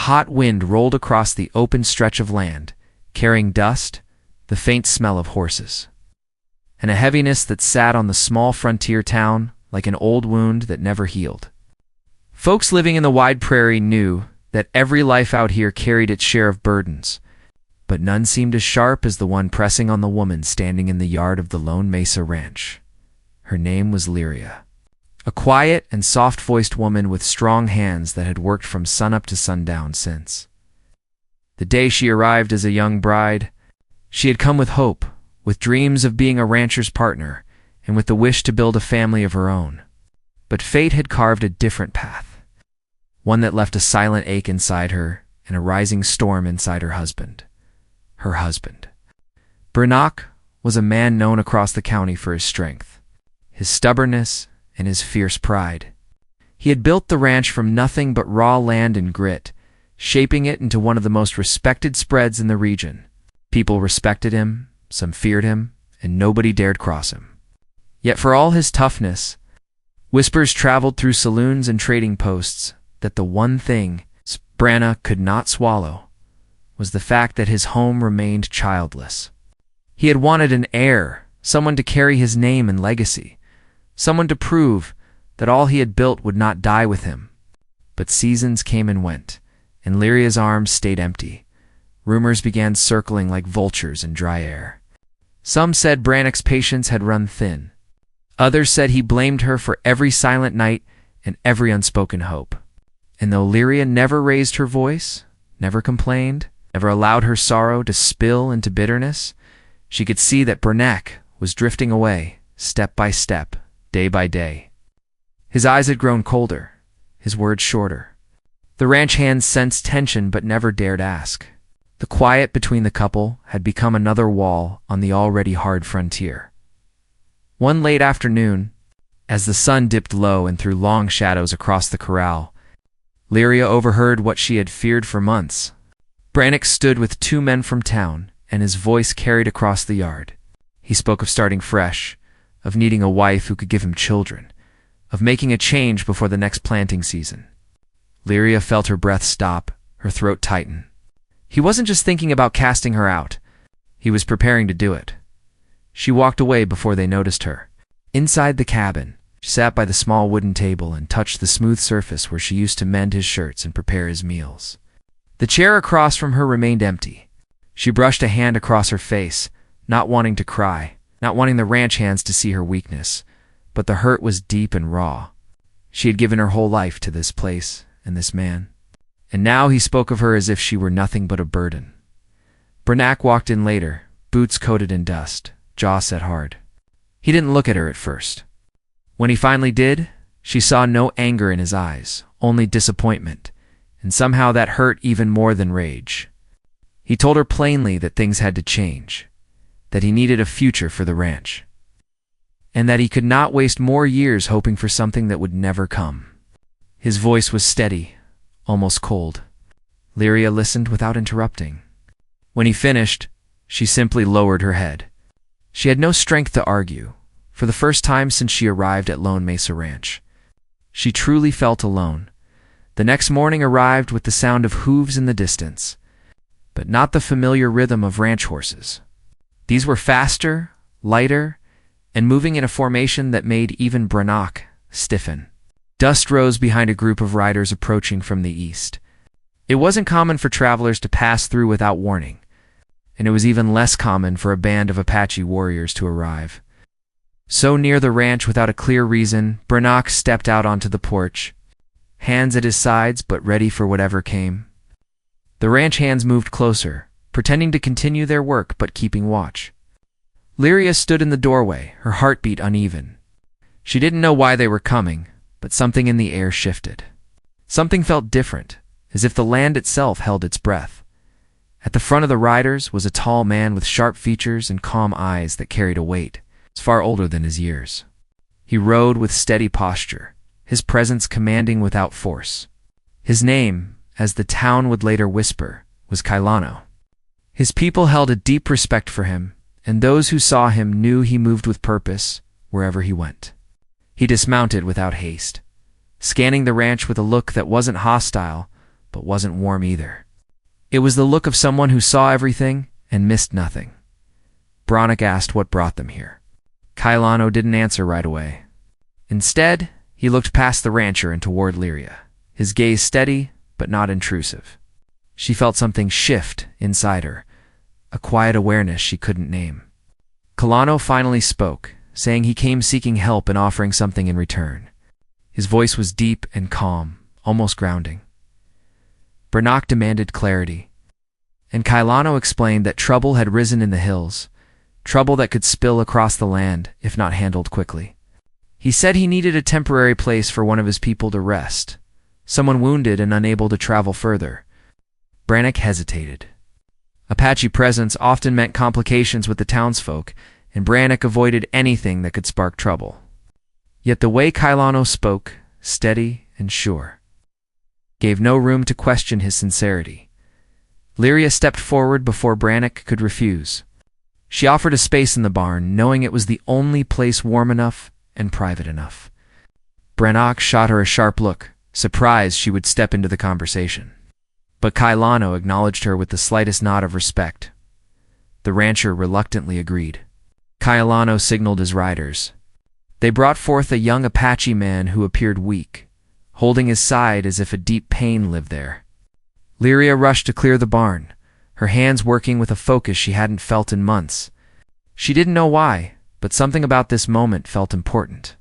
hot wind rolled across the open stretch of land, carrying dust, the faint smell of horses, and a heaviness that sat on the small frontier town like an old wound that never healed. Folks living in the wide prairie knew that every life out here carried its share of burdens, but none seemed as sharp as the one pressing on the woman standing in the yard of the Lone Mesa Ranch. Her name was Lyria, a quiet and soft-voiced woman with strong hands that had worked from sunup to sundown since the day she arrived as a young bride. She had come with hope, with dreams of being a rancher's partner, and with the wish to build a family of her own. But fate had carved a different path, one that left a silent ache inside her and a rising storm inside her husband. Her husband. Brannock was a man known across the county for his strength, his stubbornness, and his fierce pride. He had built the ranch from nothing but raw land and grit, shaping it into one of the most respected spreads in the region. People respected him, some feared him, and nobody dared cross him. Yet for all his toughness, whispers traveled through saloons and trading posts that the one thing Brannock could not swallow was the fact that his home remained childless. He had wanted an heir, someone to carry his name and legacy, someone to prove that all he had built would not die with him. But seasons came and went, and Lyria's arms stayed empty. Rumors began circling like vultures in dry air. Some said Brannock's patience had run thin. Others said he blamed her for every silent night and every unspoken hope. And though Lyria never raised her voice, never complained, never allowed her sorrow to spill into bitterness, she could see that Brannock was drifting away, step by step, day by day. His eyes had grown colder, his words shorter. The ranch hands sensed tension but never dared ask. The quiet between the couple had become another wall on the already hard frontier. One late afternoon, as the sun dipped low and threw long shadows across the corral, Lyria overheard what she had feared for months. Brannock stood with two men from town, and his voice carried across the yard. He spoke of starting fresh, of needing a wife who could give him children, of making a change before the next planting season. Lyria felt her breath stop, her throat tighten. He wasn't just thinking about casting her out. He was preparing to do it. She walked away before they noticed her. Inside the cabin, she sat by the small wooden table and touched the smooth surface where she used to mend his shirts and prepare his meals. The chair across from her remained empty. She brushed a hand across her face, not wanting to cry, not wanting the ranch hands to see her weakness, but the hurt was deep and raw. She had given her whole life to this place and this man, and now he spoke of her as if she were nothing but a burden. Brannock walked in later, boots coated in dust, jaw set hard. He didn't look at her at first. When he finally did, she saw no anger in his eyes, only disappointment, and somehow that hurt even more than rage. He told her plainly that things had to change, that he needed a future for the ranch, and that he could not waste more years hoping for something that would never come. His voice was steady, almost cold. Lyria listened without interrupting. When he finished, she simply lowered her head. She had no strength to argue. For the first time since she arrived at Lone Mesa Ranch, she truly felt alone. The next morning arrived with the sound of hooves in the distance, but not the familiar rhythm of ranch horses. These were faster, lighter, and moving in a formation that made even Brannock stiffen. Dust rose behind a group of riders approaching from the east. It wasn't common for travelers to pass through without warning, and it was even less common for a band of Apache warriors to arrive. So near the ranch without a clear reason, Brannock stepped out onto the porch, hands at his sides but ready for whatever came. The ranch hands moved closer, pretending to continue their work but keeping watch. Lyria stood in the doorway, her heartbeat uneven. She didn't know why they were coming, but something in the air shifted. Something felt different, as if the land itself held its breath. At the front of the riders was a tall man with sharp features and calm eyes that carried a weight. Far older than his years. He rode with steady posture, his presence commanding without force. His name, as the town would later whisper, was Kailano. His people held a deep respect for him, and those who saw him knew he moved with purpose wherever he went. He dismounted without haste, scanning the ranch with a look that wasn't hostile, but wasn't warm either. It was the look of someone who saw everything and missed nothing. Brannock asked what brought them here. Kailano didn't answer right away. Instead, he looked past the rancher and toward Lyria, his gaze steady but not intrusive. She felt something shift inside her, a quiet awareness she couldn't name. Kailano finally spoke, saying he came seeking help and offering something in return. His voice was deep and calm, almost grounding. Brannock demanded clarity, and Kailano explained that trouble had risen in the hills, trouble that could spill across the land if not handled quickly. He said he needed a temporary place for one of his people to rest, someone wounded and unable to travel further. Brannock hesitated. Apache presence often meant complications with the townsfolk, and Brannock avoided anything that could spark trouble. Yet the way Kailano spoke, steady and sure, gave no room to question his sincerity. Lyria stepped forward before Brannock could refuse. She offered a space in the barn, knowing it was the only place warm enough and private enough. Brannock shot her a sharp look, surprised she would step into the conversation. But Kailano acknowledged her with the slightest nod of respect. The rancher reluctantly agreed. Kailano signaled his riders. They brought forth a young Apache man who appeared weak, holding his side as if a deep pain lived there. Lyria rushed to clear the barn, her hands working with a focus she hadn't felt in months. She didn't know why, but something about this moment felt important,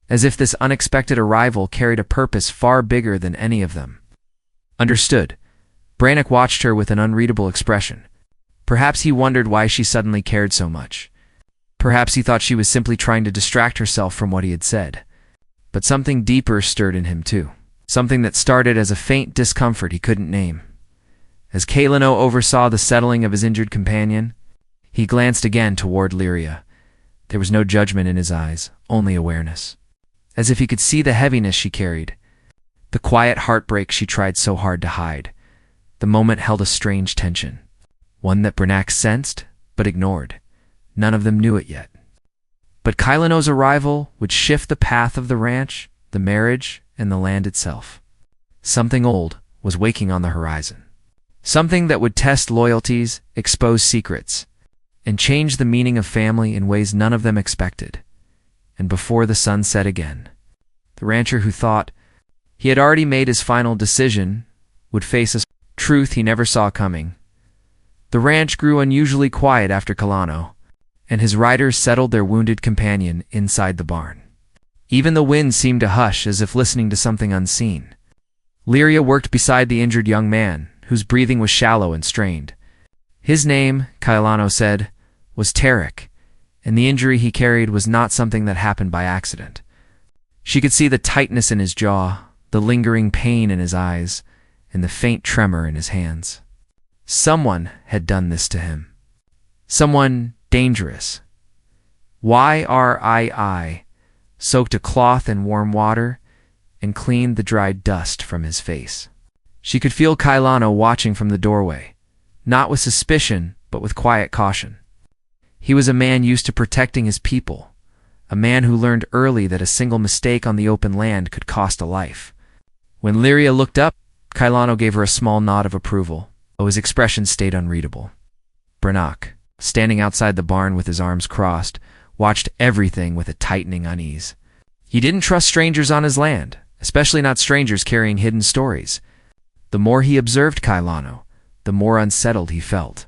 as if this unexpected arrival carried a purpose far bigger than any of them. Understood. Brannock watched her with an unreadable expression. Perhaps he wondered why she suddenly cared so much. Perhaps he thought she was simply trying to distract herself from what he had said. But something deeper stirred in him too, something that started as a faint discomfort he couldn't name. As Kailano oversaw the settling of his injured companion, he glanced again toward Lyria. There was no judgment in his eyes, only awareness. As if he could see the heaviness she carried, the quiet heartbreak she tried so hard to hide. The moment held a strange tension, one that Brannock sensed but ignored. None of them knew it yet. But Kailano's arrival would shift the path of the ranch, the marriage, and the land itself. Something old was waking on the horizon. Something that would test loyalties, expose secrets, and change the meaning of family in ways none of them expected. And before the sun set again, the rancher who thought he had already made his final decision would face a truth he never saw coming. The ranch grew unusually quiet after Kailano, and his riders settled their wounded companion inside the barn. Even the wind seemed to hush as if listening to something unseen. Lyria worked beside the injured young man, whose breathing was shallow and strained. His name, Kailano said, was Tarek, and the injury he carried was not something that happened by accident. She could see the tightness in his jaw, the lingering pain in his eyes, and the faint tremor in his hands. Someone had done this to him. Someone dangerous. YRII soaked a cloth in warm water and cleaned the dried dust from his face. She could feel Kailano watching from the doorway, not with suspicion, but with quiet caution. He was a man used to protecting his people, a man who learned early that a single mistake on the open land could cost a life. When Lyria looked up, Kailano gave her a small nod of approval, though his expression stayed unreadable. Brannock, standing outside the barn with his arms crossed, watched everything with a tightening unease. He didn't trust strangers on his land, especially not strangers carrying hidden stories. The more he observed Kailano, the more unsettled he felt.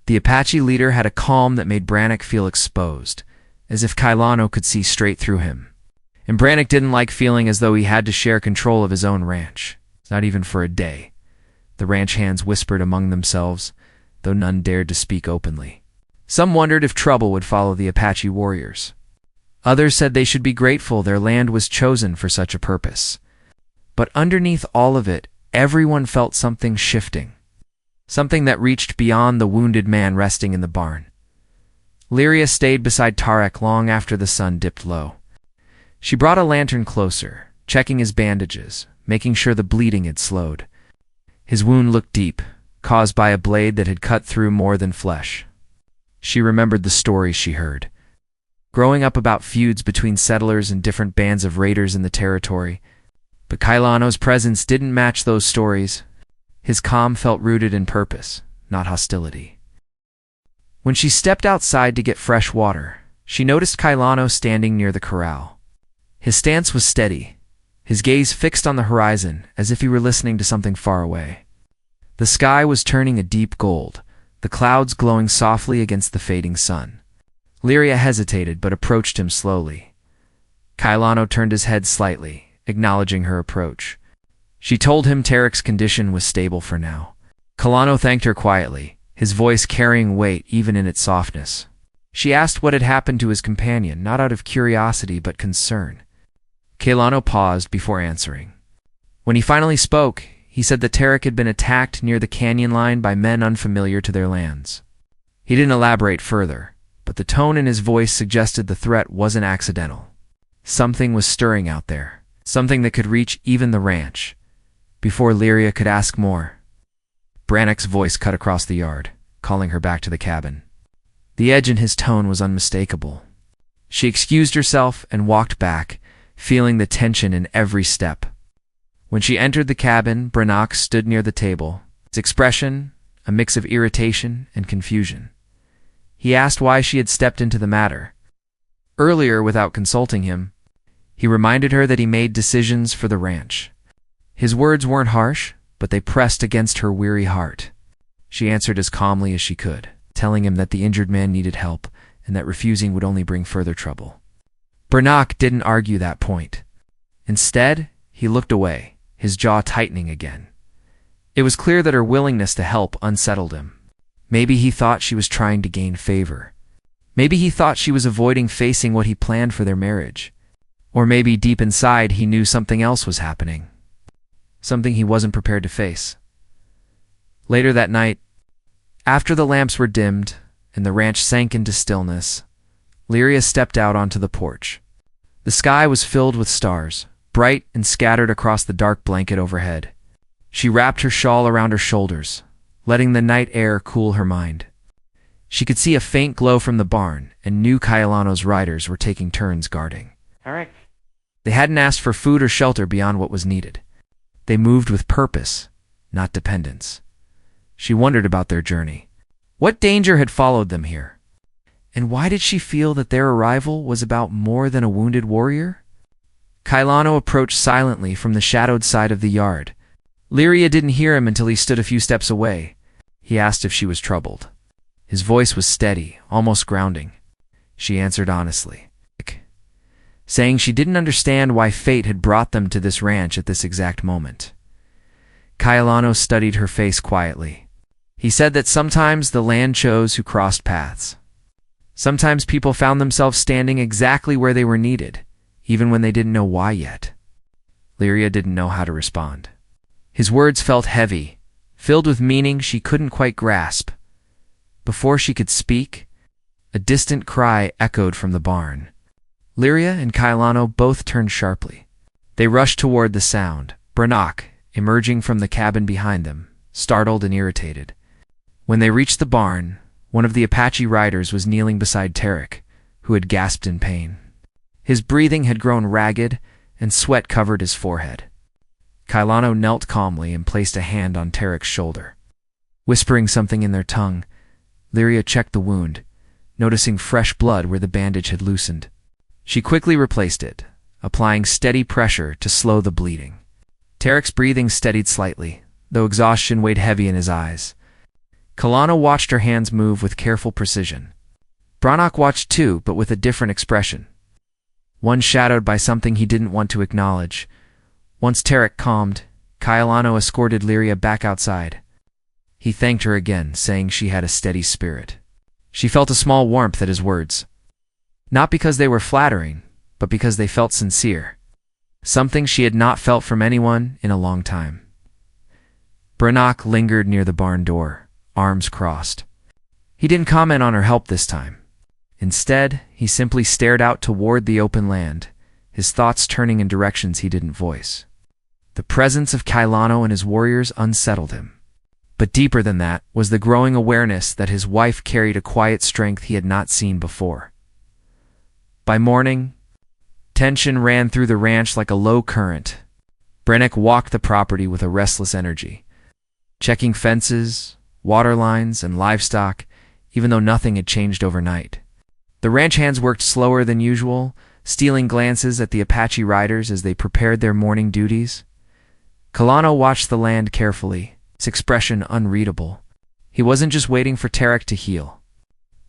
The Apache leader had a calm that made Brannock feel exposed, as if Kailano could see straight through him. And Brannock didn't like feeling as though he had to share control of his own ranch, not even for a day. The ranch hands whispered among themselves, though none dared to speak openly. Some wondered if trouble would follow the Apache warriors. Others said they should be grateful their land was chosen for such a purpose. But underneath all of it, everyone felt something shifting, something that reached beyond the wounded man resting in the barn. Lyria stayed beside Tarek long after the sun dipped low. She brought a lantern closer, checking his bandages, making sure the bleeding had slowed. His wound looked deep, caused by a blade that had cut through more than flesh. She remembered the stories she heard, growing up about feuds between settlers and different bands of raiders in the territory. But Kailano's presence didn't match those stories. His calm felt rooted in purpose, not hostility. When she stepped outside to get fresh water, she noticed Kailano standing near the corral. His stance was steady, his gaze fixed on the horizon as if he were listening to something far away. The sky was turning a deep gold, the clouds glowing softly against the fading sun. Lyria hesitated but approached him slowly. Kailano turned his head slightly, acknowledging her approach. She told him Tarek's condition was stable for now. Kailano thanked her quietly, his voice carrying weight even in its softness. She asked what had happened to his companion, not out of curiosity but concern. Kailano paused before answering. When he finally spoke, he said that Tarek had been attacked near the canyon line by men unfamiliar to their lands. He didn't elaborate further, but the tone in his voice suggested the threat wasn't accidental. Something was stirring out there, something that could reach even the ranch. Before Lyria could ask more, Brannock's voice cut across the yard, calling her back to the cabin. The edge in his tone was unmistakable. She excused herself and walked back, feeling the tension in every step. When she entered the cabin, Brannock stood near the table, his expression a mix of irritation and confusion. He asked why she had stepped into the matter. Earlier, without consulting him, he reminded her that he made decisions for the ranch. His words weren't harsh, but they pressed against her weary heart. She answered as calmly as she could, telling him that the injured man needed help and that refusing would only bring further trouble. Brannock didn't argue that point. Instead, he looked away, his jaw tightening again. It was clear that her willingness to help unsettled him. Maybe he thought she was trying to gain favor. Maybe he thought she was avoiding facing what he planned for their marriage. Or maybe deep inside he knew something else was happening. Something he wasn't prepared to face. Later that night, after the lamps were dimmed and the ranch sank into stillness, Lyria stepped out onto the porch. The sky was filled with stars, bright and scattered across the dark blanket overhead. She wrapped her shawl around her shoulders, letting the night air cool her mind. She could see a faint glow from the barn and knew Kailano's riders were taking turns guarding. All right. They hadn't asked for food or shelter beyond what was needed. They moved with purpose, not dependence. She wondered about their journey. What danger had followed them here? And why did she feel that their arrival was about more than a wounded warrior? Kailano approached silently from the shadowed side of the yard. Lyria didn't hear him until he stood a few steps away. He asked if she was troubled. His voice was steady, almost grounding. She answered honestly, saying she didn't understand why fate had brought them to this ranch at this exact moment. Kailano studied her face quietly. He said that sometimes the land chose who crossed paths. Sometimes people found themselves standing exactly where they were needed, even when they didn't know why yet. Lyria didn't know how to respond. His words felt heavy, filled with meaning she couldn't quite grasp. Before she could speak, a distant cry echoed from the barn. Lyria and Kailano both turned sharply. They rushed toward the sound, Brannock emerging from the cabin behind them, startled and irritated. When they reached the barn, one of the Apache riders was kneeling beside Tarek, who had gasped in pain. His breathing had grown ragged, and sweat covered his forehead. Kailano knelt calmly and placed a hand on Tarek's shoulder. Whispering something in their tongue, Lyria checked the wound, noticing fresh blood where the bandage had loosened. She quickly replaced it, applying steady pressure to slow the bleeding. Tarek's breathing steadied slightly, though exhaustion weighed heavy in his eyes. Kailano watched her hands move with careful precision. Brannock watched too, but with a different expression. One shadowed by something he didn't want to acknowledge. Once Tarek calmed, Kailano escorted Lyria back outside. He thanked her again, saying she had a steady spirit. She felt a small warmth at his words. Not because they were flattering, but because they felt sincere. Something she had not felt from anyone in a long time. Brannock lingered near the barn door, arms crossed. He didn't comment on her help this time. Instead, he simply stared out toward the open land, his thoughts turning in directions he didn't voice. The presence of Kailano and his warriors unsettled him. But deeper than that was the growing awareness that his wife carried a quiet strength he had not seen before. By morning, tension ran through the ranch like a low current. Brannock walked the property with a restless energy. checking fences, water lines, and livestock, even though nothing had changed overnight. The ranch hands worked slower than usual, stealing glances at the Apache riders as they prepared their morning duties. Kalano watched the land carefully, his expression unreadable. He wasn't just waiting for Tarek to heal.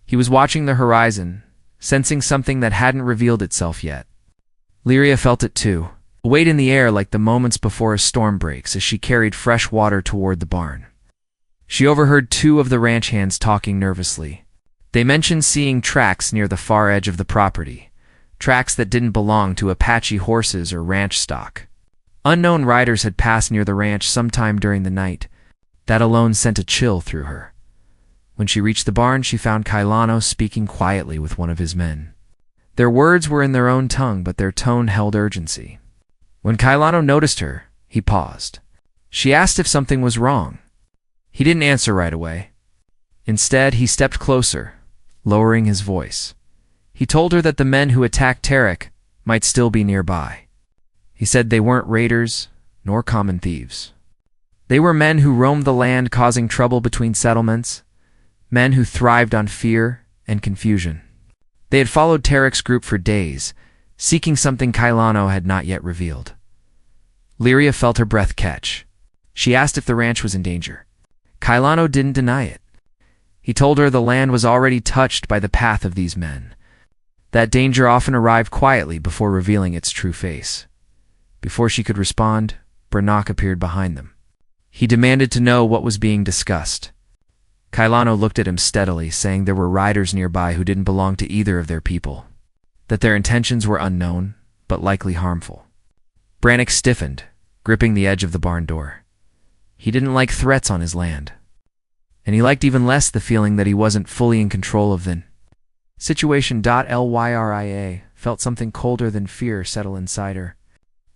He was watching the horizon, sensing something that hadn't revealed itself yet. Lyria felt it too, a weight in the air like the moments before a storm breaks as she carried fresh water toward the barn. She overheard two of the ranch hands talking nervously. They mentioned seeing tracks near the far edge of the property, tracks that didn't belong to Apache horses or ranch stock. Unknown riders had passed near the ranch sometime during the night. That alone sent a chill through her. When she reached the barn, she found Kailano speaking quietly with one of his men. Their words were in their own tongue, but their tone held urgency. When Kailano noticed her, he paused. She asked if something was wrong. He didn't answer right away. Instead, he stepped closer, lowering his voice. He told her that the men who attacked Tarek might still be nearby. He said they weren't raiders, nor common thieves. They were men who roamed the land causing trouble between settlements, men who thrived on fear and confusion. They had followed Tarek's group for days, seeking something Kailano had not yet revealed. Lyria felt her breath catch. She asked if the ranch was in danger. Kailano didn't deny it. He told her the land was already touched by the path of these men. That danger often arrived quietly before revealing its true face. Before she could respond, Brannock appeared behind them. He demanded to know what was being discussed. Kailano looked at him steadily, saying there were riders nearby who didn't belong to either of their people, that their intentions were unknown, but likely harmful. Brannock stiffened, gripping the edge of the barn door. He didn't like threats on his land, and he liked even less the feeling that he wasn't fully in control of the situation. Lyria felt something colder than fear settle inside her.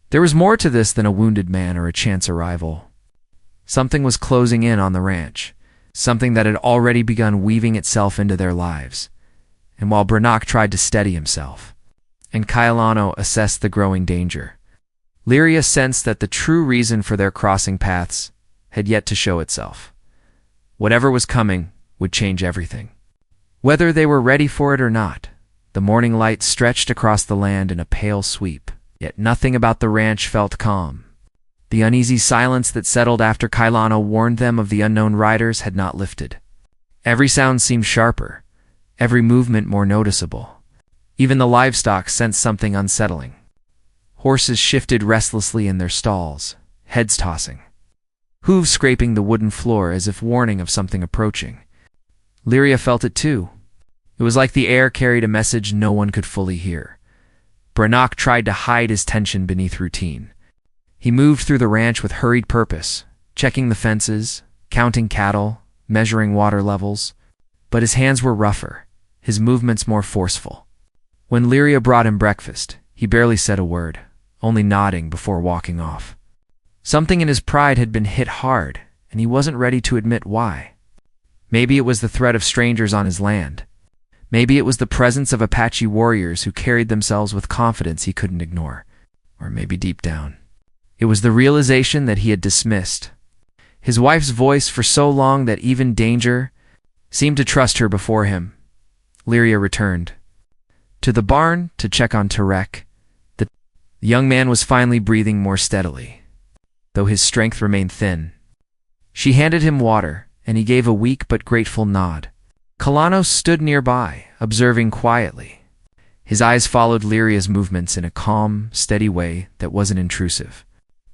There was more to this than a wounded man or a chance arrival. Something was closing in on the ranch, something that had already begun weaving itself into their lives. And while Brannock tried to steady himself, and Kailano assessed the growing danger, Lyria sensed that the true reason for their crossing paths had yet to show itself. Whatever was coming would change everything. Whether they were ready for it or not, the morning light stretched across the land in a pale sweep, yet nothing about the ranch felt calm. The uneasy silence that settled after Kailano warned them of the unknown riders had not lifted. Every sound seemed sharper, every movement more noticeable. Even the livestock sensed something unsettling. Horses shifted restlessly in their stalls, heads tossing, hooves scraping the wooden floor as if warning of something approaching. Lyria felt it too. It was like the air carried a message no one could fully hear. Brannock tried to hide his tension beneath routine. He moved through the ranch with hurried purpose, checking the fences, counting cattle, measuring water levels. But his hands were rougher, his movements more forceful. When Lyria brought him breakfast, he barely said a word, only nodding before walking off. Something in his pride had been hit hard, and he wasn't ready to admit why. Maybe it was the threat of strangers on his land. Maybe it was the presence of Apache warriors who carried themselves with confidence he couldn't ignore. Or maybe deep down, it was the realization that he had dismissed his wife's voice for so long that even danger seemed to trust her before him. Lyria returned to the barn to check on Tarek. The young man was finally breathing more steadily, though his strength remained thin. She handed him water, and he gave a weak but grateful nod. Kalano stood nearby, observing quietly. His eyes followed Lyria's movements in a calm, steady way that wasn't intrusive.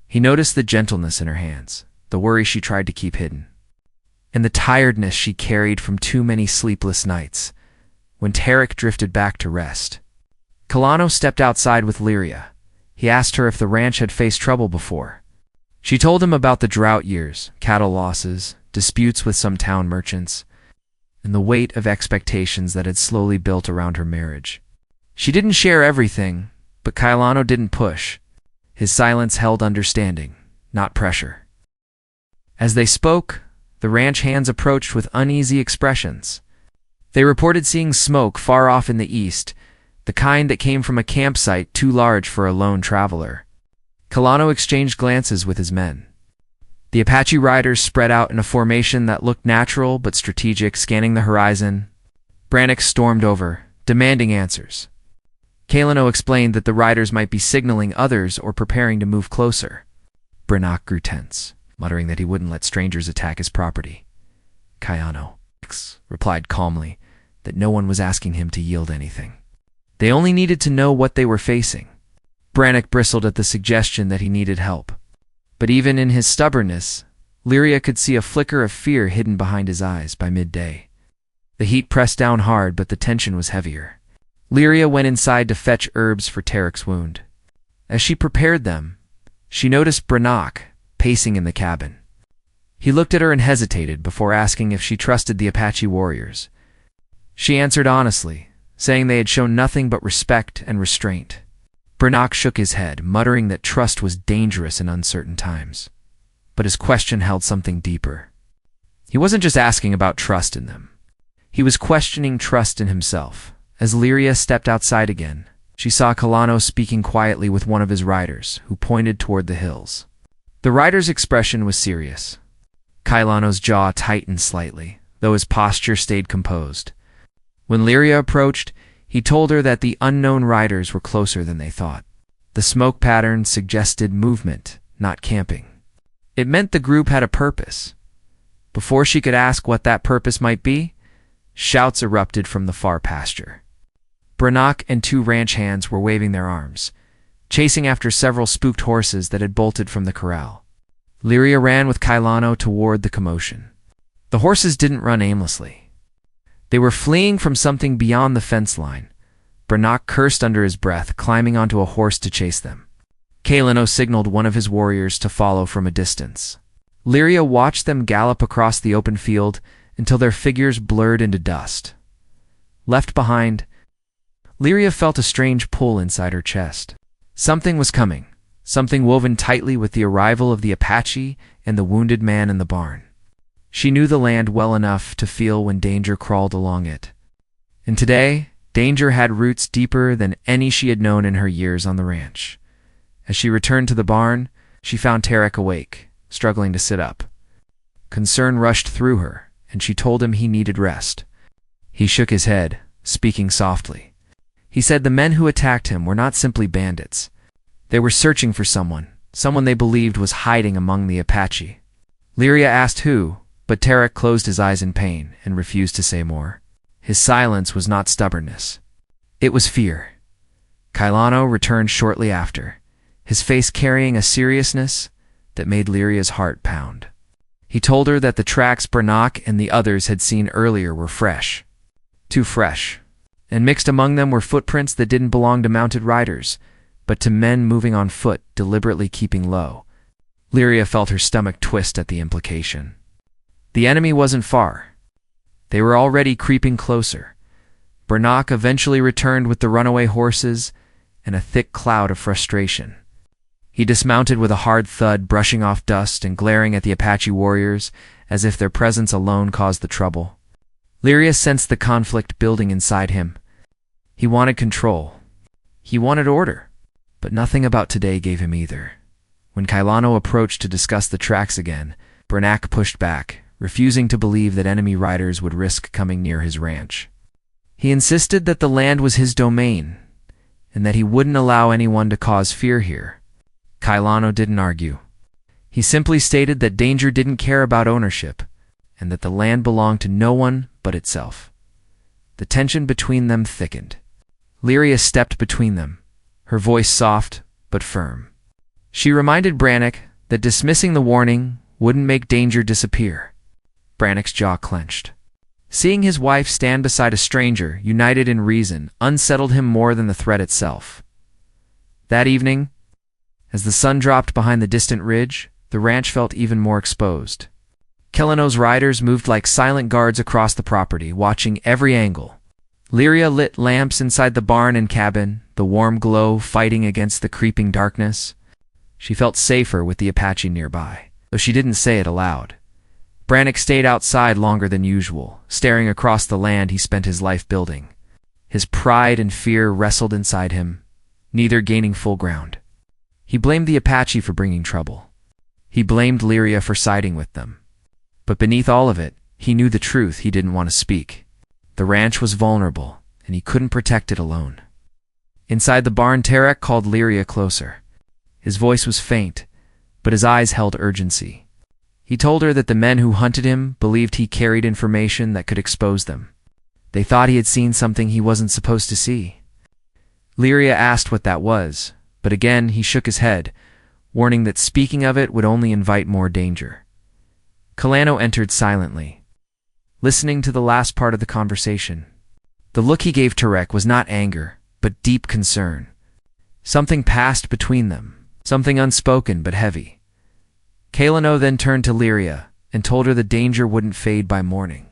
He noticed the gentleness in her hands, the worry she tried to keep hidden, and the tiredness she carried from too many sleepless nights. When Tarek drifted back to rest, Kalano stepped outside with Lyria. He asked her if the ranch had faced trouble before. She told him about the drought years, cattle losses, disputes with some town merchants, and the weight of expectations that had slowly built around her marriage. She didn't share everything, but Kailano didn't push. His silence held understanding, not pressure. As they spoke, the ranch hands approached with uneasy expressions. They reported seeing smoke far off in the east, the kind that came from a campsite too large for a lone traveler. Kalano exchanged glances with his men. The Apache riders spread out in a formation that looked natural but strategic, scanning the horizon. Brannock stormed over, demanding answers. Kalano explained that the riders might be signaling others or preparing to move closer. Brannock grew tense, muttering that he wouldn't let strangers attack his property. Kalano replied calmly that no one was asking him to yield anything. They only needed to know what they were facing. Brannock bristled at the suggestion that he needed help. But even in his stubbornness, Lyria could see a flicker of fear hidden behind his eyes by midday. The heat pressed down hard, but the tension was heavier. Lyria went inside to fetch herbs for Tarek's wound. As she prepared them, she noticed Brannock pacing in the cabin. He looked at her and hesitated before asking if she trusted the Apache warriors. She answered honestly, saying they had shown nothing but respect and restraint. Brannock shook his head, muttering that trust was dangerous in uncertain times. But his question held something deeper. He wasn't just asking about trust in them. He was questioning trust in himself. As Lyria stepped outside again, she saw Kalano speaking quietly with one of his riders, who pointed toward the hills. The rider's expression was serious. Kalano's jaw tightened slightly, though his posture stayed composed. When Lyria approached, he told her that the unknown riders were closer than they thought. The smoke pattern suggested movement, not camping. It meant the group had a purpose. Before she could ask what that purpose might be, shouts erupted from the far pasture. Brannock and two ranch hands were waving their arms, chasing after several spooked horses that had bolted from the corral. Lyria ran with Kalano toward the commotion. The horses didn't run aimlessly. They were fleeing from something beyond the fence line. Brannock cursed under his breath, climbing onto a horse to chase them. Kalano signaled one of his warriors to follow from a distance. Lyria watched them gallop across the open field until their figures blurred into dust. Left behind, Lyria felt a strange pull inside her chest. Something was coming, something woven tightly with the arrival of the Apache and the wounded man in the barn. She knew the land well enough to feel when danger crawled along it. And today, danger had roots deeper than any she had known in her years on the ranch. As she returned to the barn, she found Tarek awake, struggling to sit up. Concern rushed through her, and she told him he needed rest. He shook his head, speaking softly. He said the men who attacked him were not simply bandits. They were searching for someone they believed was hiding among the Apache. Lyria asked who, but Tarek closed his eyes in pain and refused to say more. His silence was not stubbornness. It was fear. Kalano returned shortly after, his face carrying a seriousness that made Lyria's heart pound. He told her that the tracks Brannock and the others had seen earlier were fresh. Too fresh. And mixed among them were footprints that didn't belong to mounted riders, but to men moving on foot, deliberately keeping low. Lyria felt her stomach twist at the implication. The enemy wasn't far. They were already creeping closer. Brannock eventually returned with the runaway horses and a thick cloud of frustration. He dismounted with a hard thud, brushing off dust and glaring at the Apache warriors as if their presence alone caused the trouble. Lyria sensed the conflict building inside him. He wanted control. He wanted order. But nothing about today gave him either. When Kalano approached to discuss the tracks again, Brannock pushed back, refusing to believe that enemy riders would risk coming near his ranch. He insisted that the land was his domain, and that he wouldn't allow anyone to cause fear here. Kalano didn't argue. He simply stated that danger didn't care about ownership, and that the land belonged to no one but itself. The tension between them thickened. Lyria stepped between them, her voice soft but firm. She reminded Brannock that dismissing the warning wouldn't make danger disappear. Brannock's jaw clenched. Seeing his wife stand beside a stranger, united in reason, unsettled him more than the threat itself. That evening, as the sun dropped behind the distant ridge, the ranch felt even more exposed. Kalano's riders moved like silent guards across the property, watching every angle. Lyria lit lamps inside the barn and cabin, the warm glow fighting against the creeping darkness. She felt safer with the Apache nearby, though she didn't say it aloud. Brannock stayed outside longer than usual, staring across the land he spent his life building. His pride and fear wrestled inside him, neither gaining full ground. He blamed the Apache for bringing trouble. He blamed Lyria for siding with them. But beneath all of it, he knew the truth he didn't want to speak. The ranch was vulnerable, and he couldn't protect it alone. Inside the barn, Tarek called Lyria closer. His voice was faint, but his eyes held urgency. He told her that the men who hunted him believed he carried information that could expose them. They thought he had seen something he wasn't supposed to see. Lyria asked what that was, but again he shook his head, warning that speaking of it would only invite more danger. Kalano entered silently, listening to the last part of the conversation. The look he gave Tarek was not anger, but deep concern. Something passed between them, something unspoken but heavy. Kalano then turned to Lyria and told her the danger wouldn't fade by morning.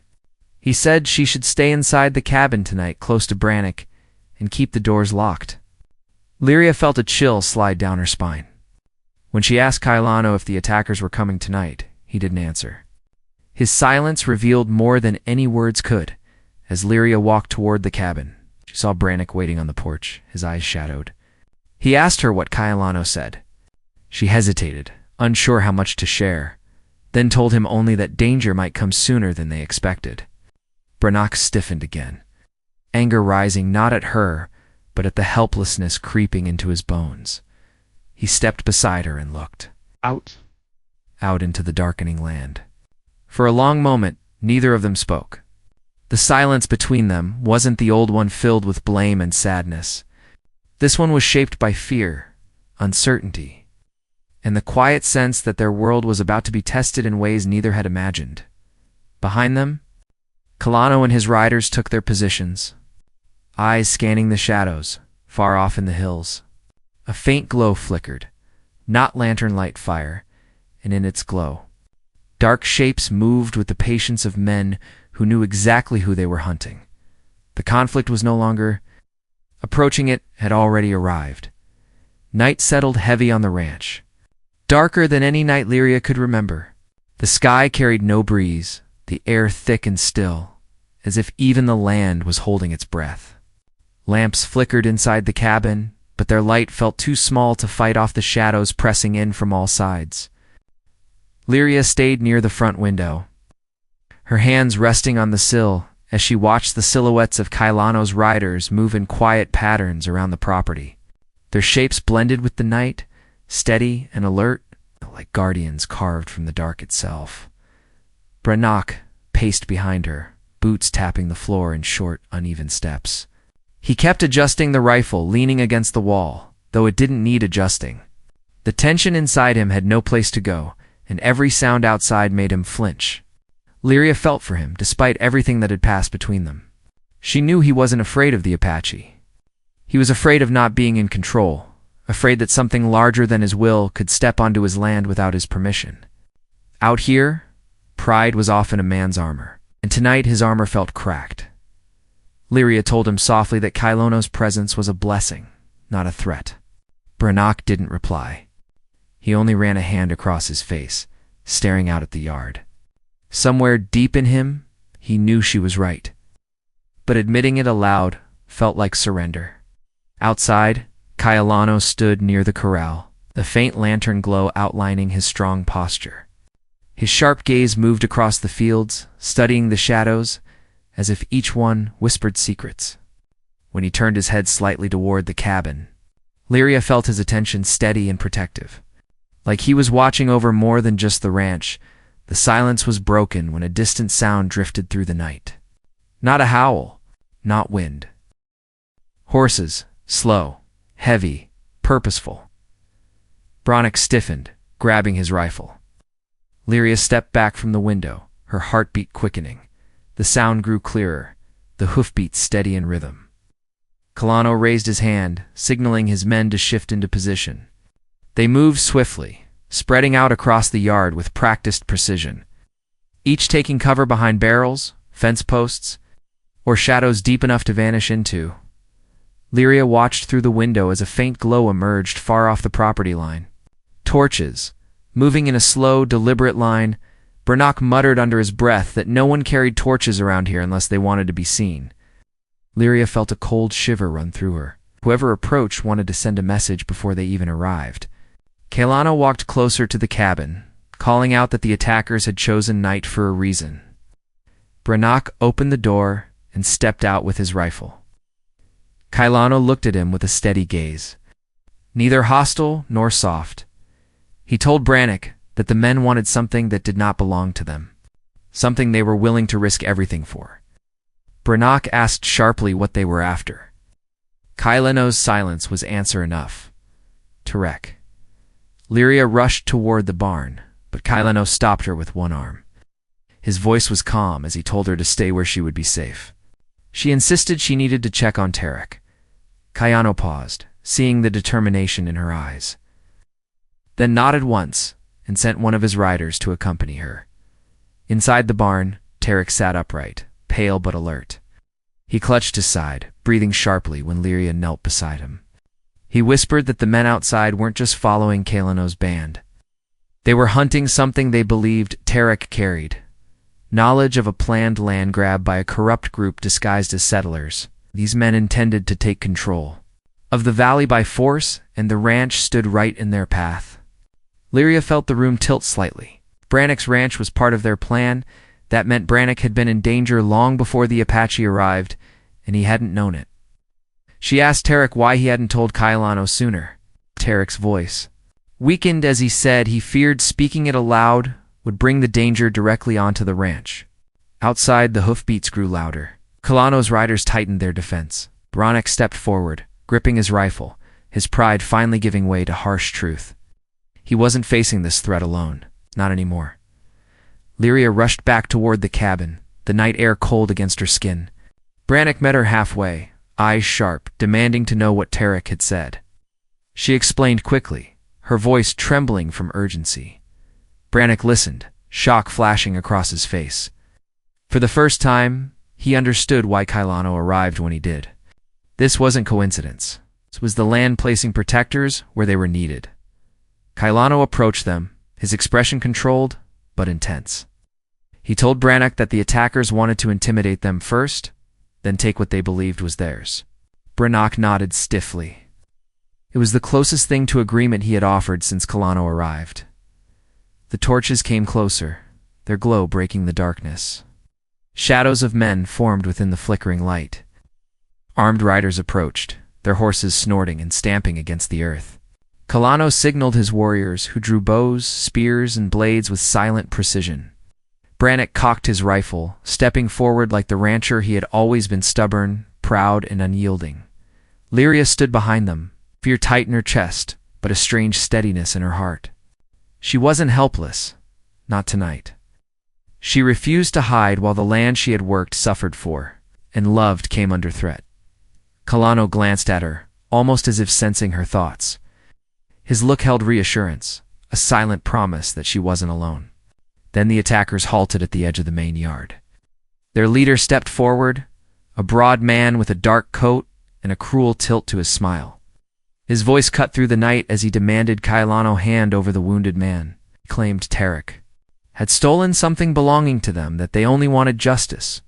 He said she should stay inside the cabin tonight close to Brannick and keep the doors locked. Lyria felt a chill slide down her spine. When she asked Kalano if the attackers were coming tonight, he didn't answer. His silence revealed more than any words could. As Lyria walked toward the cabin, she saw Brannick waiting on the porch, his eyes shadowed. He asked her what Kalano said. She hesitated, unsure how much to share, then told him only that danger might come sooner than they expected. Brannick stiffened again, anger rising not at her, but at the helplessness creeping into his bones. He stepped beside her and looked out into the darkening land. For a long moment, neither of them spoke. The silence between them wasn't the old one filled with blame and sadness. This one was shaped by fear, uncertainty, and the quiet sense that their world was about to be tested in ways neither had imagined. Behind them, Kalano and his riders took their positions, eyes scanning the shadows, far off in the hills. A faint glow flickered, not lantern light fire, and in its glow, dark shapes moved with the patience of men who knew exactly who they were hunting. The conflict was no longer approaching, it had already arrived. Night settled heavy on the ranch, darker than any night Lyria could remember. The sky carried no breeze, the air thick and still, as if even the land was holding its breath. Lamps flickered inside the cabin, but their light felt too small to fight off the shadows pressing in from all sides. Lyria stayed near the front window, her hands resting on the sill as she watched the silhouettes of Kalano's riders move in quiet patterns around the property. Their shapes blended with the night, steady and alert, like guardians carved from the dark itself. Brannick paced behind her, boots tapping the floor in short, uneven steps. He kept adjusting the rifle, leaning against the wall, though it didn't need adjusting. The tension inside him had no place to go, and every sound outside made him flinch. Lyria felt for him, despite everything that had passed between them. She knew he wasn't afraid of the Apache. He was afraid of not being in control, afraid that something larger than his will could step onto his land without his permission. Out here, pride was often a man's armor, and tonight his armor felt cracked. Lyria told him softly that Kalano's presence was a blessing, not a threat. Brannick didn't reply. He only ran a hand across his face, staring out at the yard. Somewhere deep in him, he knew she was right. But admitting it aloud felt like surrender. Outside, Kalano stood near the corral, the faint lantern glow outlining his strong posture. His sharp gaze moved across the fields, studying the shadows, as if each one whispered secrets. When he turned his head slightly toward the cabin, Lyria felt his attention steady and protective. Like he was watching over more than just the ranch, the silence was broken when a distant sound drifted through the night. Not a howl, not wind. Horses, slow, heavy, purposeful. Brannick stiffened, grabbing his rifle. Lyria stepped back from the window, her heartbeat quickening. The sound grew clearer, the hoofbeats steady in rhythm. Kalano raised his hand, signaling his men to shift into position. They moved swiftly, spreading out across the yard with practiced precision, each taking cover behind barrels, fence posts, or shadows deep enough to vanish into. Lyria watched through the window as a faint glow emerged far off the property line. Torches, moving in a slow, deliberate line. Brannick muttered under his breath that no one carried torches around here unless they wanted to be seen. Lyria felt a cold shiver run through her. Whoever approached wanted to send a message before they even arrived. Kalano walked closer to the cabin, calling out that the attackers had chosen night for a reason. Brannock opened the door and stepped out with his rifle. Kailano looked at him with a steady gaze. Neither hostile nor soft. He told Brannock that the men wanted something that did not belong to them, something they were willing to risk everything for. Brannock asked sharply what they were after. Kailano's silence was answer enough. Tarek. Lyria rushed toward the barn, but Kailano stopped her with one arm. His voice was calm as he told her to stay where she would be safe. She insisted she needed to check on Tarek. Kailano paused, seeing the determination in her eyes, then nodded once and sent one of his riders to accompany her. Inside the barn, Tarek sat upright, pale but alert. He clutched his side, breathing sharply when Lyria knelt beside him. He whispered that the men outside weren't just following Kailano's band. They were hunting something they believed Tarek carried. Knowledge of a planned land grab by a corrupt group disguised as settlers. These men intended to take control of the valley by force, and the ranch stood right in their path. Lyria felt the room tilt slightly. Brannock's ranch was part of their plan. That meant Brannock had been in danger long before the Apache arrived, and he hadn't known it. She asked Tarek why he hadn't told Kailano sooner. Tarek's voice weakened as he said he feared speaking it aloud would bring the danger directly onto the ranch. Outside, the hoofbeats grew louder. Kailano's riders tightened their defense. Brannock stepped forward, gripping his rifle, his pride finally giving way to harsh truth. He wasn't facing this threat alone. Not anymore. Lyria rushed back toward the cabin, the night air cold against her skin. Brannock met her halfway, eyes sharp, demanding to know what Tarek had said. She explained quickly, her voice trembling from urgency. Brannock listened, shock flashing across his face. For the first time, he understood why Kailano arrived when he did. This wasn't coincidence. This was the land placing protectors where they were needed. Kailano approached them, his expression controlled, but intense. He told Brannock that the attackers wanted to intimidate them first, then take what they believed was theirs. Brannock nodded stiffly. It was the closest thing to agreement he had offered since Kailano arrived. The torches came closer, their glow breaking the darkness. Shadows of men formed within the flickering light. Armed riders approached, their horses snorting and stamping against the earth. Kailano signaled his warriors, who drew bows, spears, and blades with silent precision. Brannock cocked his rifle, stepping forward like the rancher he had always been, stubborn, proud, and unyielding. Lyria stood behind them, fear tight in her chest, but a strange steadiness in her heart. She wasn't helpless, not tonight. She refused to hide while the land she had worked suffered for, and loved came under threat. Kailano glanced at her, almost as if sensing her thoughts. His look held reassurance, a silent promise that she wasn't alone. Then the attackers halted at the edge of the main yard. Their leader stepped forward, a broad man with a dark coat and a cruel tilt to his smile. His voice cut through the night as he demanded Kailano hand over the wounded man. He claimed Tarek had stolen something belonging to them, that they only wanted justice.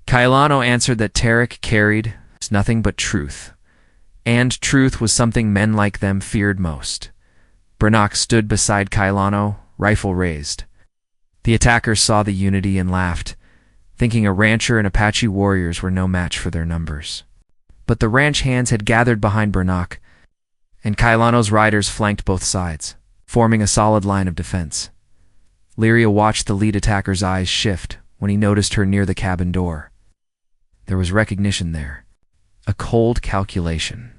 Kailano answered that Tarek carried nothing but truth, and truth was something men like them feared most. Brannock stood beside Kailano, rifle raised. The attackers saw the unity and laughed, thinking a rancher and Apache warriors were no match for their numbers. But the ranch hands had gathered behind Brannock, and Kailano's riders flanked both sides, forming a solid line of defense. Lyria watched the lead attacker's eyes shift when he noticed her near the cabin door. There was recognition there, a cold calculation.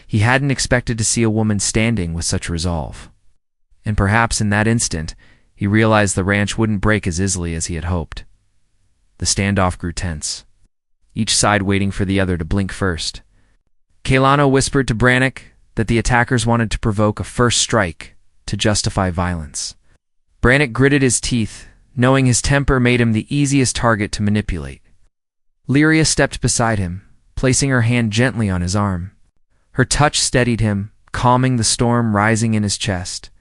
He hadn't expected to see a woman standing with such resolve. And perhaps in that instant, he realized the ranch wouldn't break as easily as he had hoped. The standoff grew tense, each side waiting for the other to blink first. Kailano whispered to Brannock that the attackers wanted to provoke a first strike to justify violence. Brannock gritted his teeth, knowing his temper made him the easiest target to manipulate. Lyria stepped beside him, placing her hand gently on his arm. Her touch steadied him, calming the storm rising in his chest.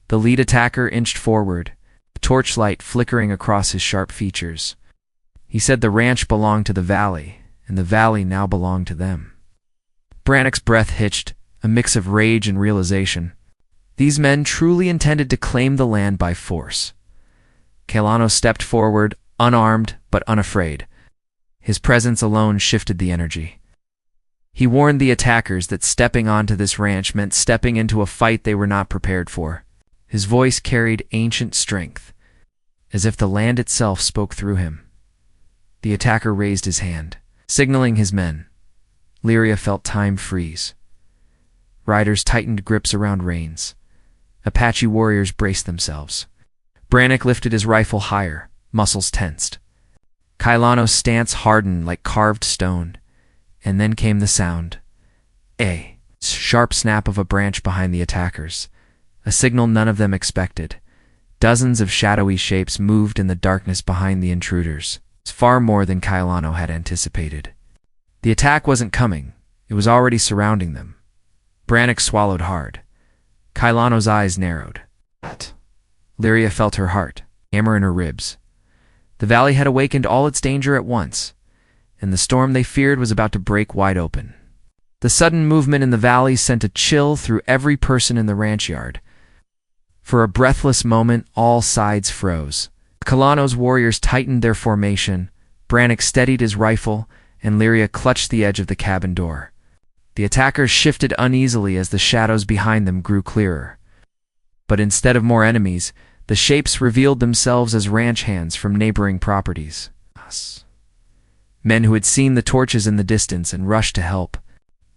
The lead attacker inched forward, the torchlight flickering across his sharp features. He said the ranch belonged to the valley, and the valley now belonged to them. Brannock's breath hitched, a mix of rage and realization. These men truly intended to claim the land by force. Cowboy stepped forward, unarmed but unafraid. His presence alone shifted the energy. He warned the attackers that stepping onto this ranch meant stepping into a fight they were not prepared for. His voice carried ancient strength, as if the land itself spoke through him. The attacker raised his hand, signaling his men. Lyria felt time freeze. Riders tightened grips around reins. Apache warriors braced themselves. Brannick lifted his rifle higher, muscles tensed. Cowboy's stance hardened like carved stone, and then came the sound. A sharp snap of a branch behind the attackers, a signal none of them expected. Dozens of shadowy shapes moved in the darkness behind the intruders, far more than Cowboy had anticipated. The attack wasn't coming, it was already surrounding them. Brannick swallowed hard. Cowboy's eyes narrowed. Lyria felt her heart hammer in her ribs. The valley had awakened all its danger at once, and the storm they feared was about to break wide open. The sudden movement in the valley sent a chill through every person in the ranch yard. For a breathless moment, all sides froze. Cowboy's warriors tightened their formation, Brannick steadied his rifle, and Lyria clutched the edge of the cabin door. The attackers shifted uneasily as the shadows behind them grew clearer. But instead of more enemies, the shapes revealed themselves as ranch hands from neighboring properties. Men who had seen the torches in the distance and rushed to help.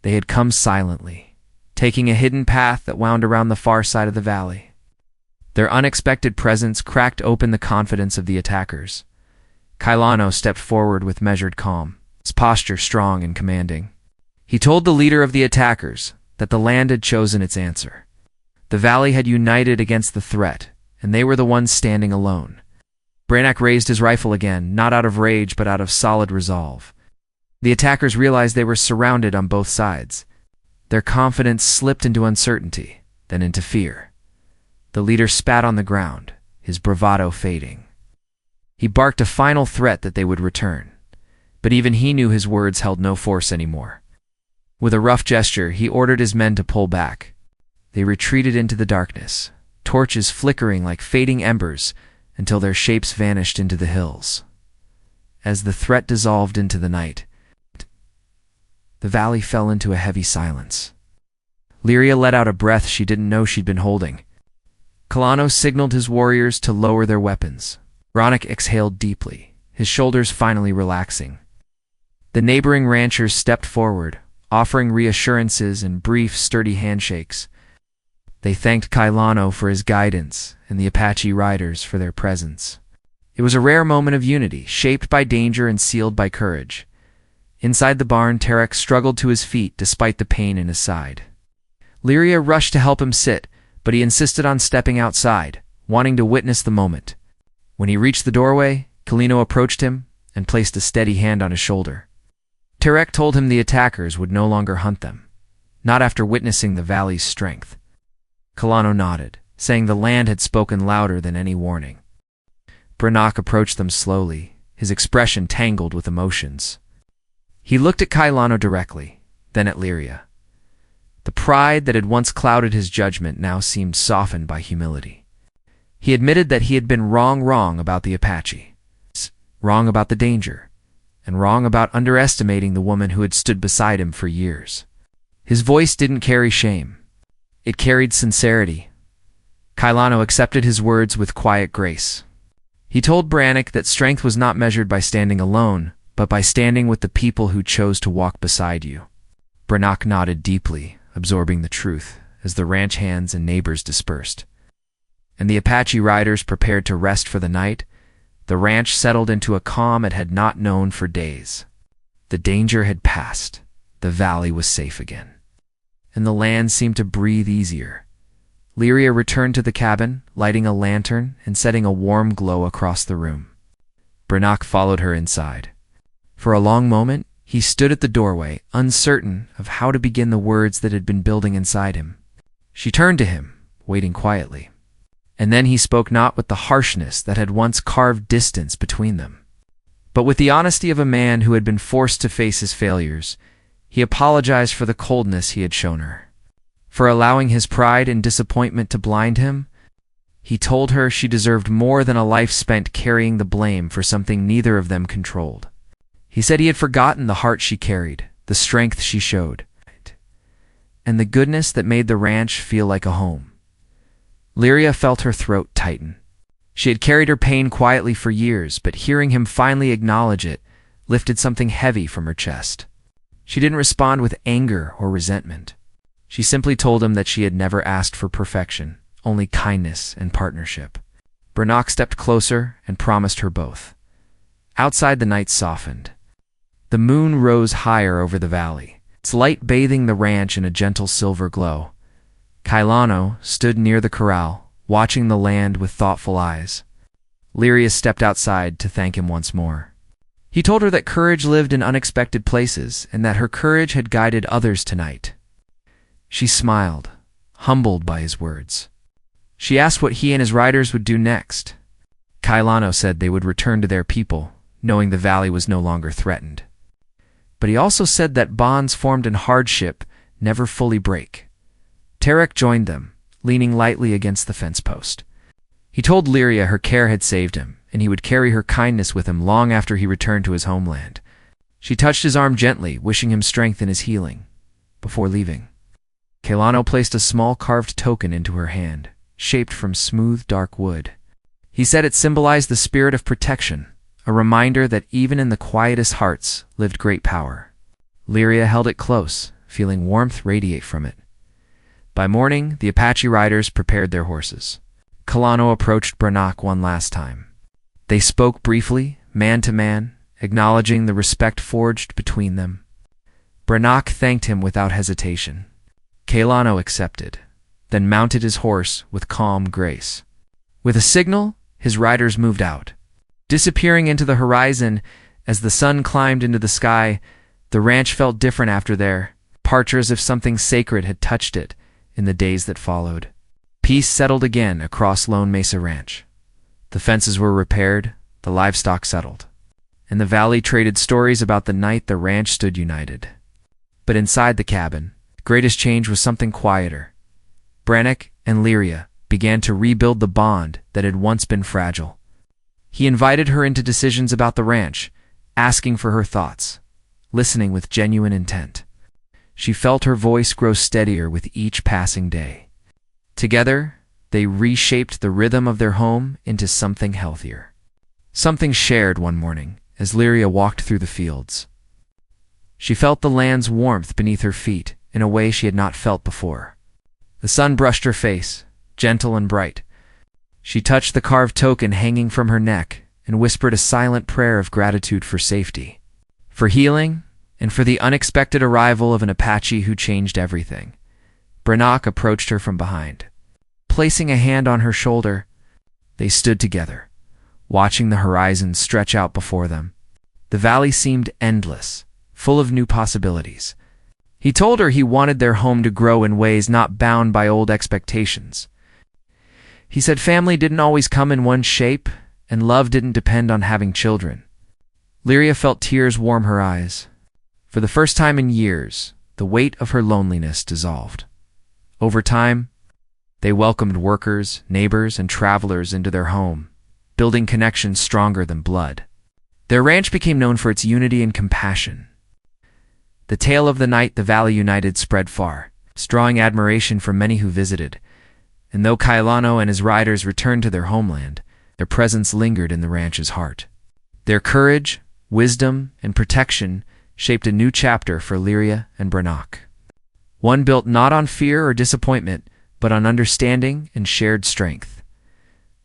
They had come silently, taking a hidden path that wound around the far side of the valley. Their unexpected presence cracked open the confidence of the attackers. Cowboy stepped forward with measured calm, his posture strong and commanding. He told the leader of the attackers that the land had chosen its answer. The valley had united against the threat, and they were the ones standing alone. Brannick raised his rifle again, not out of rage but out of solid resolve. The attackers realized they were surrounded on both sides. Their confidence slipped into uncertainty, then into fear. The leader spat on the ground, his bravado fading. He barked a final threat that they would return, but even he knew his words held no force anymore. With a rough gesture, he ordered his men to pull back. They retreated into the darkness, torches flickering like fading embers until their shapes vanished into the hills. As the threat dissolved into the night, the valley fell into a heavy silence. Lyria let out a breath she didn't know she'd been holding. Cowboy signaled his warriors to lower their weapons. Brannick exhaled deeply, his shoulders finally relaxing. The neighboring ranchers stepped forward, offering reassurances and brief, sturdy handshakes. They thanked Cowboy for his guidance and the Apache riders for their presence. It was a rare moment of unity, shaped by danger and sealed by courage. Inside the barn, Tarek struggled to his feet despite the pain in his side. Lyria rushed to help him sit, but he insisted on stepping outside, wanting to witness the moment. When he reached the doorway, Cowboy approached him and placed a steady hand on his shoulder. Tarek told him the attackers would no longer hunt them, not after witnessing the valley's strength. Cowboy nodded, saying the land had spoken louder than any warning. Brannick approached them slowly, his expression tangled with emotions. He looked at Cowboy directly, then at Lyria. The pride that had once clouded his judgment now seemed softened by humility. He admitted that he had been wrong about the Apache, wrong about the danger, and wrong about underestimating the woman who had stood beside him for years. His voice didn't carry shame. It carried sincerity. Cowboy accepted his words with quiet grace. He told Brannick that strength was not measured by standing alone, but by standing with the people who chose to walk beside you. Brannick nodded deeply, absorbing the truth, as the ranch hands and neighbors dispersed. And the Apache riders prepared to rest for the night. The ranch settled into a calm it had not known for days. The danger had passed. The valley was safe again. And the land seemed to breathe easier. Lyria returned to the cabin, lighting a lantern and setting a warm glow across the room. Brannick followed her inside. For a long moment, he stood at the doorway, uncertain of how to begin the words that had been building inside him. She turned to him, waiting quietly. And then he spoke not with the harshness that had once carved distance between them, but with the honesty of a man who had been forced to face his failures. He apologized for the coldness he had shown her, for allowing his pride and disappointment to blind him. He told her she deserved more than a life spent carrying the blame for something neither of them controlled. He said he had forgotten the heart she carried, the strength she showed, and the goodness that made the ranch feel like a home. Lyria felt her throat tighten. She had carried her pain quietly for years, but hearing him finally acknowledge it lifted something heavy from her chest. She didn't respond with anger or resentment. She simply told him that she had never asked for perfection, only kindness and partnership. Brannock stepped closer and promised her both. Outside, the night softened. The moon rose higher over the valley, its light bathing the ranch in a gentle silver glow. Kailano stood near the corral, watching the land with thoughtful eyes. Lyria stepped outside to thank him once more. He told her that courage lived in unexpected places and that her courage had guided others tonight. She smiled, humbled by his words. She asked what he and his riders would do next. Kailano said they would return to their people, knowing the valley was no longer threatened. But he also said that bonds formed in hardship never fully break. Tarek joined them, leaning lightly against the fence post. He told Lyria her care had saved him, and he would carry her kindness with him long after he returned to his homeland. She touched his arm gently, wishing him strength in his healing. Before leaving, Kailano placed a small carved token into her hand, shaped from smooth, dark wood. He said it symbolized the spirit of protection, a reminder that even in the quietest hearts lived great power. Lyria held it close, feeling warmth radiate from it. By morning, the Apache riders prepared their horses. Kailano approached Brannock one last time. They spoke briefly, man to man, acknowledging the respect forged between them. Brannock thanked him without hesitation. Kailano accepted, then mounted his horse with calm grace. With a signal, his riders moved out. Disappearing into the horizon as the sun climbed into the sky, the ranch felt different after their departure, as if something sacred had touched it in the days that followed. Peace settled again across Lone Mesa Ranch. The fences were repaired, the livestock settled, and the valley traded stories about the night the ranch stood united. But inside the cabin, the greatest change was something quieter. Brannock and Lyria began to rebuild the bond that had once been fragile. He invited her into decisions about the ranch, asking for her thoughts, listening with genuine intent. She felt her voice grow steadier with each passing day. Together, they reshaped the rhythm of their home into something healthier. Something shared one morning as Lyria walked through the fields. She felt the land's warmth beneath her feet in a way she had not felt before. The sun brushed her face, gentle and bright. She touched the carved token hanging from her neck and whispered a silent prayer of gratitude for safety, for healing, and for the unexpected arrival of an Apache who changed everything. Brannock approached her from behind. Placing a hand on her shoulder, they stood together, watching the horizon stretch out before them. The valley seemed endless, full of new possibilities. He told her he wanted their home to grow in ways not bound by old expectations. He said family didn't always come in one shape, and love didn't depend on having children. Lyria felt tears warm her eyes. For the first time in years, the weight of her loneliness dissolved. Over time, they welcomed workers, neighbors, and travelers into their home, building connections stronger than blood. Their ranch became known for its unity and compassion. The tale of the night the valley united spread far, drawing admiration from many who visited. And though Kailano and his riders returned to their homeland, their presence lingered in the ranch's heart. Their courage, wisdom, and protection shaped a new chapter for Lyria and Brannock. One built not on fear or disappointment, but on understanding and shared strength.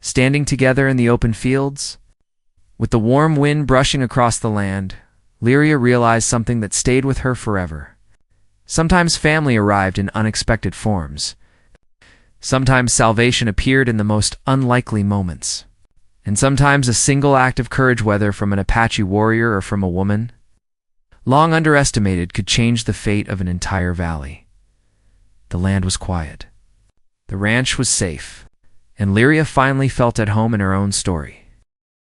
Standing together in the open fields, with the warm wind brushing across the land, Lyria realized something that stayed with her forever. Sometimes family arrived in unexpected forms. Sometimes salvation appeared in the most unlikely moments. And sometimes a single act of courage, whether from an Apache warrior or from a woman, long underestimated, could change the fate of an entire valley. The land was quiet. The ranch was safe, and Lyria finally felt at home in her own story.